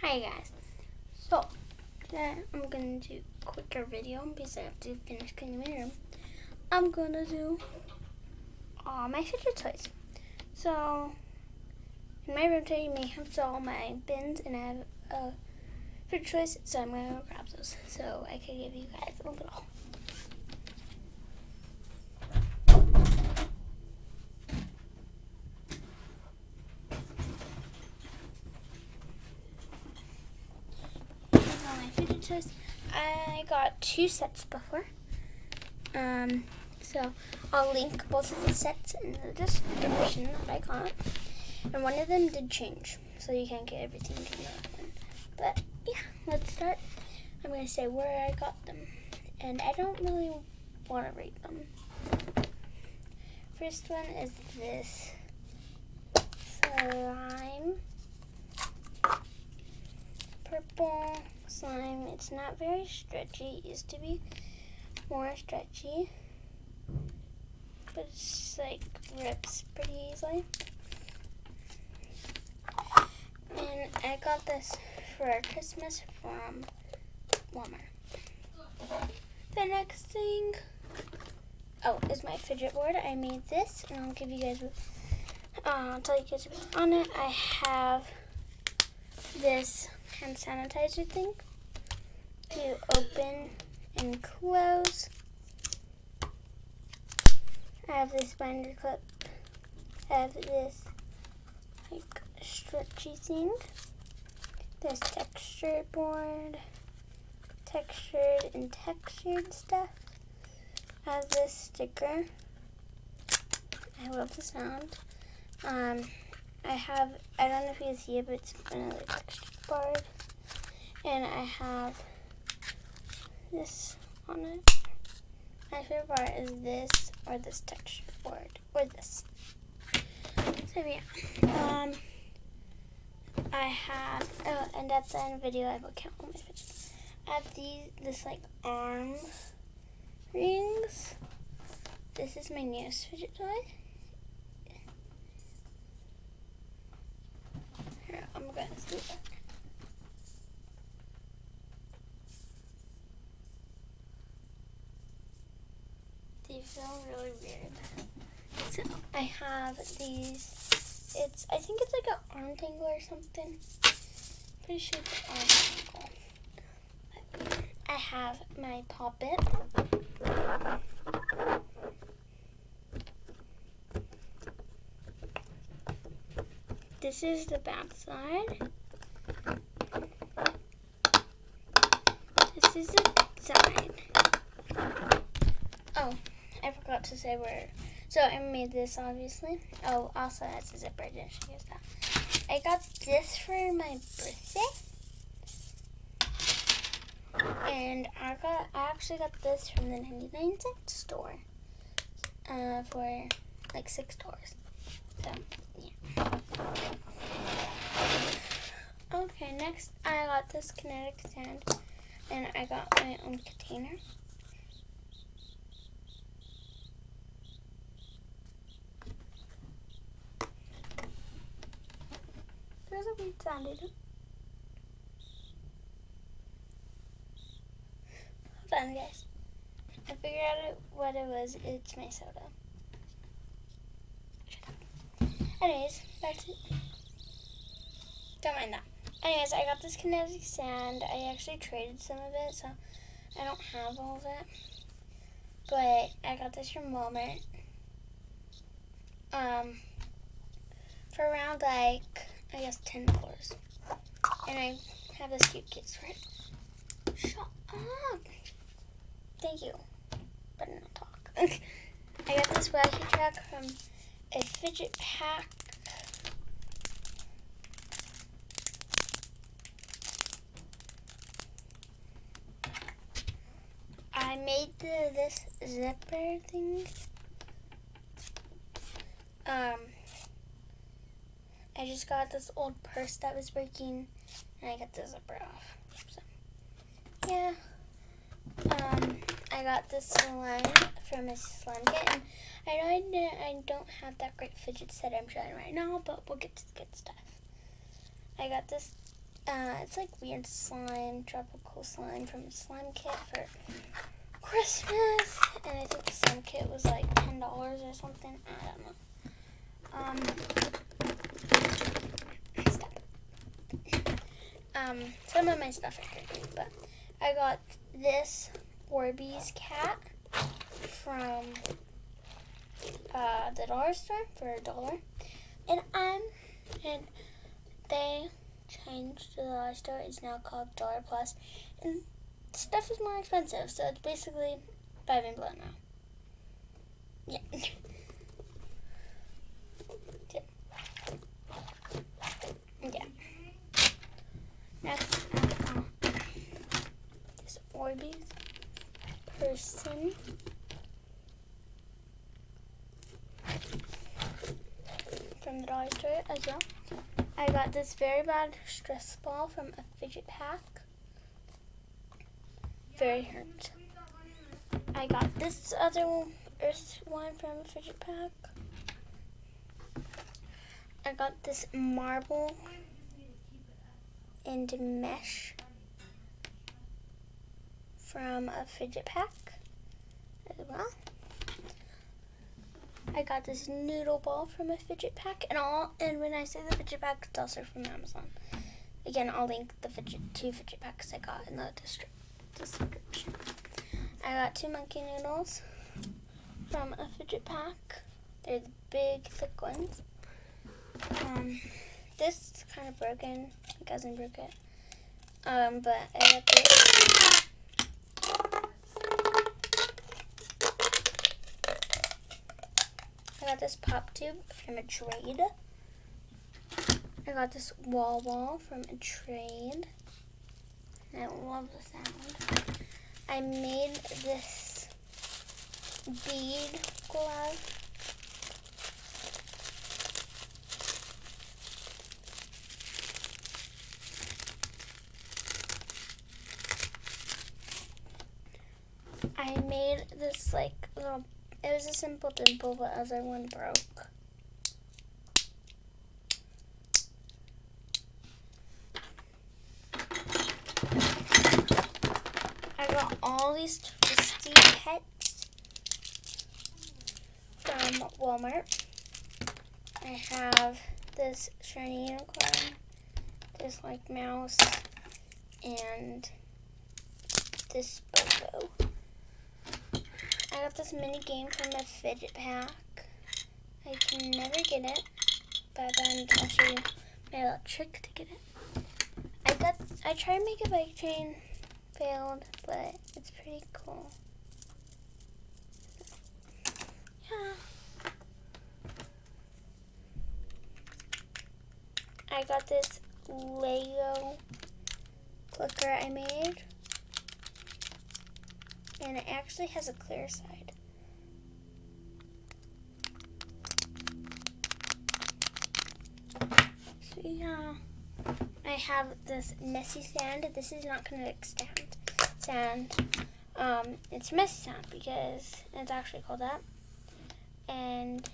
Hi guys. So today I'm gonna do a quicker video because I have to finish cleaning my room. I'm gonna do all my fidget toys. So in my room today you may have all my bins and I have fidget toys, so I'm gonna go grab those so I can give you guys a little. I got 2 sets before. So I'll link both of the sets in the description that I got. And one of them did change, so you can't get everything in that one. But yeah, let's start. I'm going to say where I got them. And I don't really want to rate them. First one is this slime. Purple slime. It's not very stretchy. It used to be more stretchy, but it's like rips pretty easily. And I got this for Christmas from Walmart. The next thing, is my fidget board. I made this, and I'll give you guys. I'll tell you guys what's on it. I have this hand sanitizer thing to open and close. I have this binder clip. I have this like stretchy thing. There's textured board, textured and textured stuff. I have this sticker. I love the sound. I don't know if you can see it, but it's another textured board. And I have this on it. My favorite part is this or this textured board or this. So yeah. I have, and at the end of the video I will count all my fidgets. I have this like arm rings. This is my newest fidget toy. Here, I'm gonna do that. They feel really weird. So I have these. I think it's like an arm tangle or something. Pretty sure it's an arm tangle. I have my poppet. This is the back side. This is the side. Oh, I forgot to say where. So I made this, obviously. Oh, also has a zipper. I didn't show you that. I got this for my birthday. And I actually got this from the 99-cent store. For like $6. So, yeah. Okay, next I got this kinetic sand. And I got my own container. There's a weird sound in it. Hold on, guys. I figured out what it was. It's my soda. Anyways, back to... Don't mind that. Anyways, I got this kinetic sand. I actually traded some of it, so I don't have all of it. But I got this from Walmart. For around like, I guess $10. And I have this cute case for it. Shut up. Thank you. But not talk. I got this wacky truck from a fidget pack. I made this zipper thing. I just got this old purse that was breaking, and I got the zipper off. So, yeah. I got this slime from a slime kit, and I know I don't have that great fidget set I'm trying right now, but we'll get to the good stuff. I got this It's like weird slime, tropical slime from a slime kit for Christmas. And I think the slime kit was like $10 or something. I don't know. Some of my stuff are dirty, but I got this Orbeez cat from the dollar store for $1. And they changed to the dollar store. It's now called Dollar Plus, and stuff is more expensive, so it's basically 5 and below now. Yeah. Yeah. Next, this Orbeez person. From the dollar store as well. I got this very bad stress ball from a fidget pack. Very hurt. I got this other earth one from a fidget pack. I got this marble and mesh from a fidget pack as well. I got this noodle ball from a fidget pack, and when I say the fidget pack, it's also from Amazon. Again, I'll link the two fidget packs I got in the description. I got 2 monkey noodles from a fidget pack. They're the big, thick ones. This is kind of broken. My cousin broke it. But I got this. I got this pop tube from a trade. I got this wall ball from a trade. And I love the sound. I made this bead glove. I made this like little, it was a simple dimple, but the other one broke. I got all these twisty pets from Walmart. I have this shiny unicorn, this like mouse, and this Bobo. I got this mini game from a fidget pack. I can never get it, but then I'll show you my little trick to get it. I tried to make a bike chain, failed, but it's pretty cool. Yeah. I got this Lego clicker I made. And it actually has a clear side. So yeah, I have this messy sand. This is not kinetic sand. It's messy sand because it's actually called that. And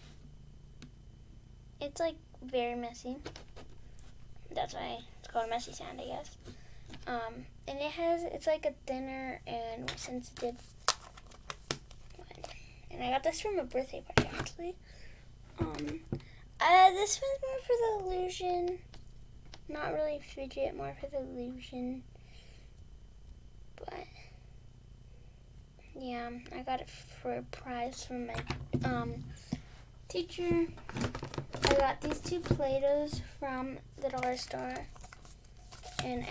it's like very messy. That's why it's called messy sand, I guess. And it's like a thinner and more sensitive one. And I got this from a birthday party, actually. This one's more for the illusion. Not really fidget, more for the illusion. But, yeah, I got it for a prize from my, teacher. I got these 2 Play-Dohs from the dollar store. And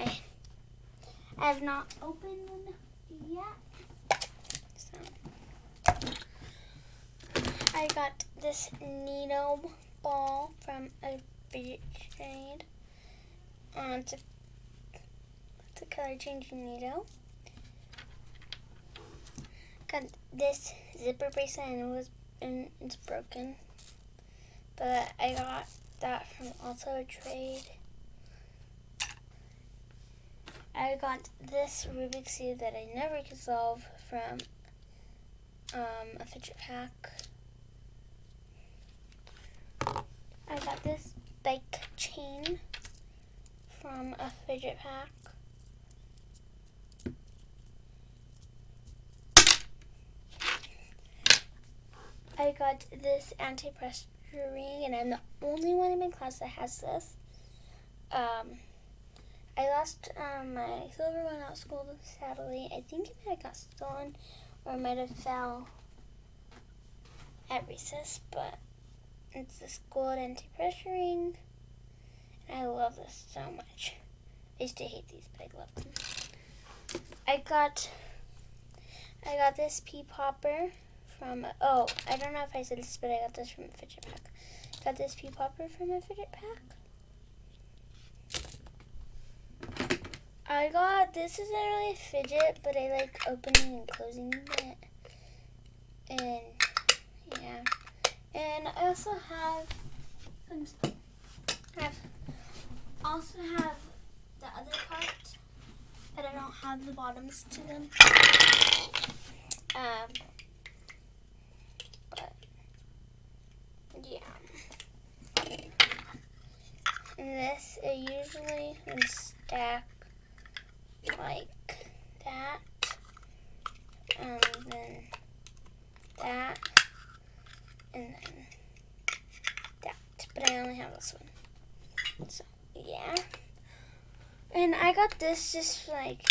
I have not opened them yet. So I got this needle ball from a fidget trade. It's a color changing needle. Got this zipper bracelet and it's broken. But I got that from also a trade. I got this Rubik's Cube that I never could solve from a fidget pack. I got this bike chain from a fidget pack. I got this anti-pressure ring, and I'm the only one in my class that has this. I lost my silver one at school, sadly. I think it might have got stolen, or it might have fell at recess, but it's this gold anti-pressure ring, and I love this so much. I used to hate these, but I love them. I got this pea popper from, I don't know if I said this, but I got this from a fidget pack. Got this pea popper from a fidget pack. This isn't really a fidget, but I like opening and closing it. And, yeah. And I also have the other part, but I don't have the bottoms to them. But, yeah. And this, I usually would stack like that, and then that, and then that. But I only have this one. So, yeah. And I got this just like,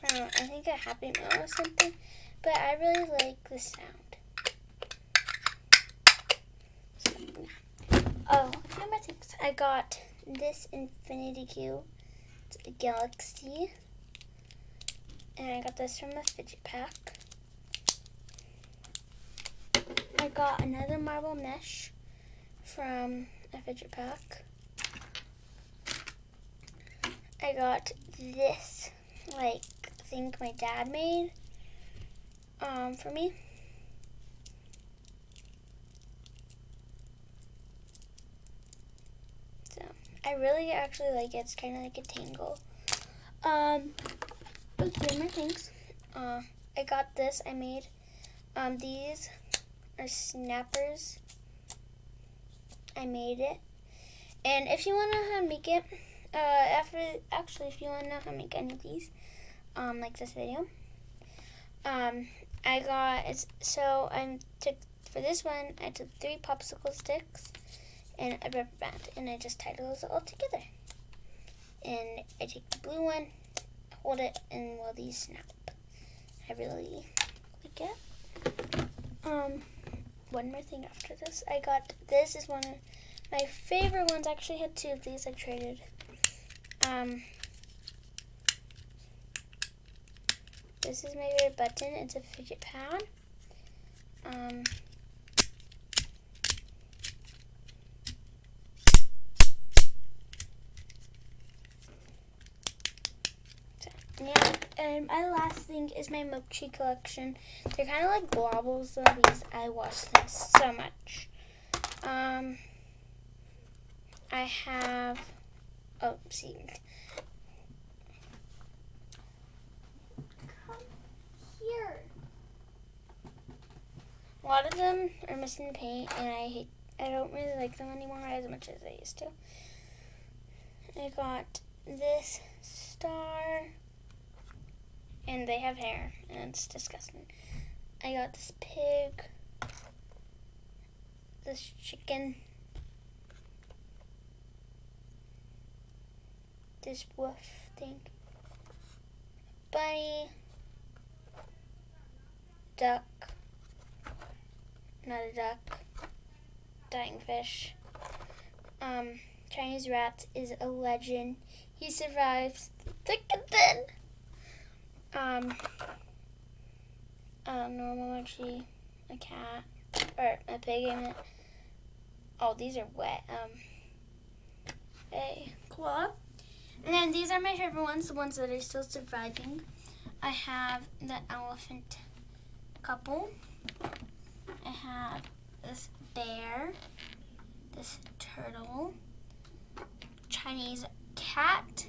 from, I think, a Happy Meal or something. But I really like the sound. So, yeah. Oh, a few more things. I got this infinity cube. It's a galaxy. And I got this from a fidget pack. I got another marble mesh from a fidget pack. I got this, like, thing my dad made for me. So, I really actually like it. It's kind of like a tangle. A few more things. I got this. I made, these are snappers. I made it. And if you want to know how to make it, if you want to know how to make any of these, like this video, for this one, I took 3 popsicle sticks and a rubber band, and I just tied those all together. And I take the blue one, hold it, and these snap. I really like it. One more thing after this. I got, this is one of my favorite ones. I actually had 2 of these I traded. This is my favorite button. It's a fidget pad. Yeah, and my last thing is my mochi collection. They're kind of like globbles, so these, I wash them so much. I have, see. Come here. A lot of them are missing paint, and I don't really like them anymore as much as I used to. I got this star, and they have hair, and it's disgusting. I got this pig, this chicken, this wolf thing, bunny, duck, not a duck, dying fish. Chinese rat is a legend. He survives thick and thin. Normal mochi, a cat, or a pig, I meant. Oh, these are wet. A claw. And then these are my favorite ones, the ones that are still surviving. I have the elephant couple. I have this bear, this turtle, Chinese cat,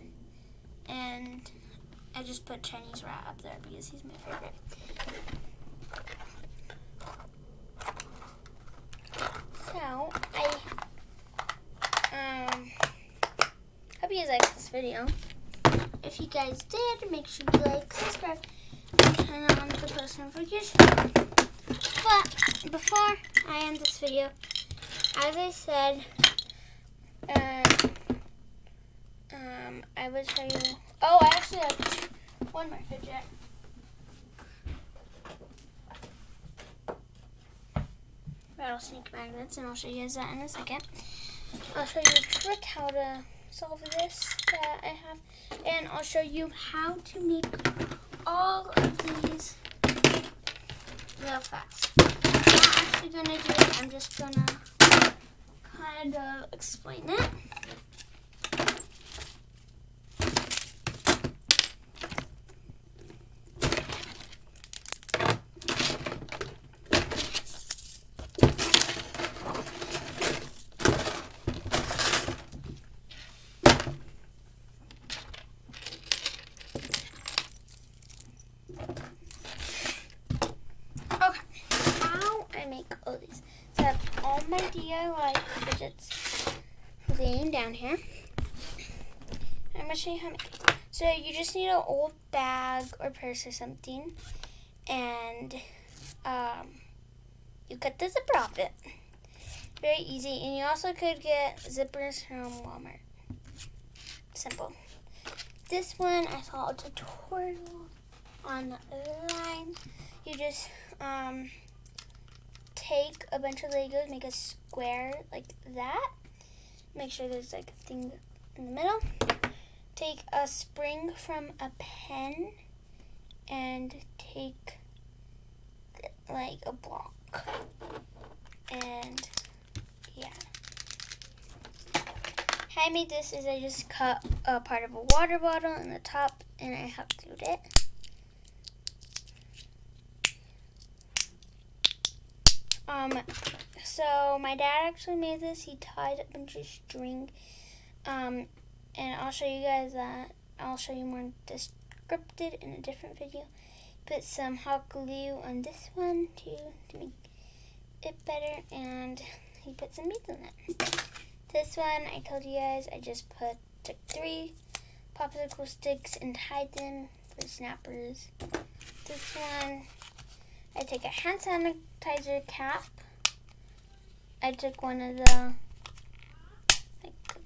and I just put Chinese rat up there because he's my favorite. So, guys liked this video. If you guys did, make sure you like, subscribe, and turn on the post notifications. But before I end this video, as I said, I would show you. Oh, I actually have one more fidget. Rattlesnake magnets, and I'll show you guys that in a second. I'll show you a trick how to solve this that I have, and I'll show you how to make all of these real fast. I'm not actually going to do it, I'm just going to kind of explain it. All these. So I have all my DIY fidgets laying down here. I'm going to show you how to make it. So you just need an old bag or purse or something. And you cut the zipper off it. Very easy. And you also could get zippers from Walmart. Simple. This one, I saw a tutorial online. You just take a bunch of Legos, make a square like that. Make sure there's like a thing in the middle. Take a spring from a pen and take like a block. And yeah. How I made this is I just cut a part of a water bottle in the top and I hot glued it. So my dad actually made this. He tied a bunch of string, and I'll show you guys that. I'll show you more descriptive in a different video. Put some hot glue on this one too to make it better, and he put some beads in it. This one, I told you guys, I just took 3 popsicle sticks and tied them for snappers. This one, I take a hand sanitizer cap. I took one of the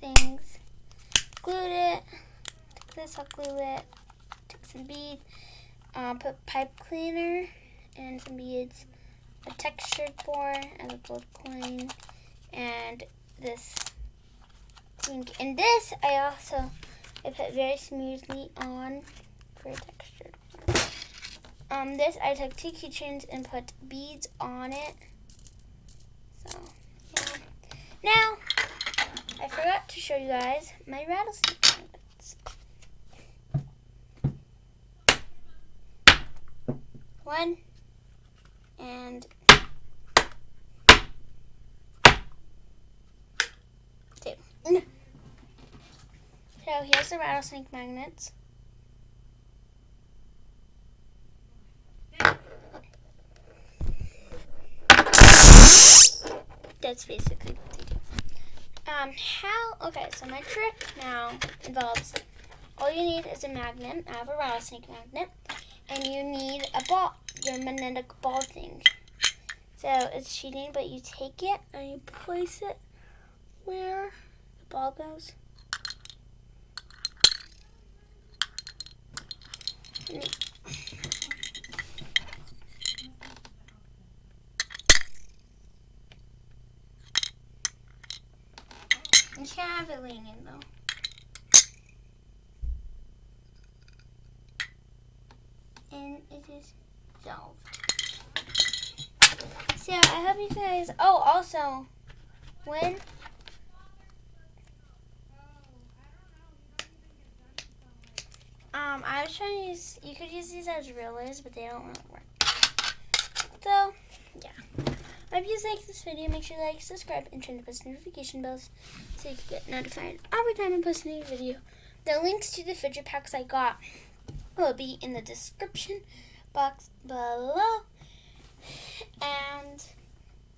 things, glued it, took this, I'll glue it, took some beads, put pipe cleaner and some beads, a textured board as a gold coin, and this pink. And this I put very smoothly on for textured. This I took 2 keychains and put beads on it. So yeah. Now I forgot to show you guys my rattlesnake magnets. 1 and 2. So here's the rattlesnake magnets. That's basically what they do. Okay, so my trick now involves, all you need is a magnet. I have a rattlesnake magnet. And you need a ball, your magnetic ball thing. So it's cheating, but you take it and you place it where the ball goes. You can't have it leaning though. And it is dissolved. So I hope you guys. Oh, also, when I was trying to use. You could use these as rulers, but they don't really work. So yeah. I hope you guys like this video. Make sure you like, subscribe, and turn the post notification bells so you can get notified every time I post a new video. The links to the fidget packs I got will be in the description box below. And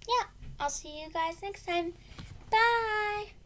yeah, I'll see you guys next time. Bye!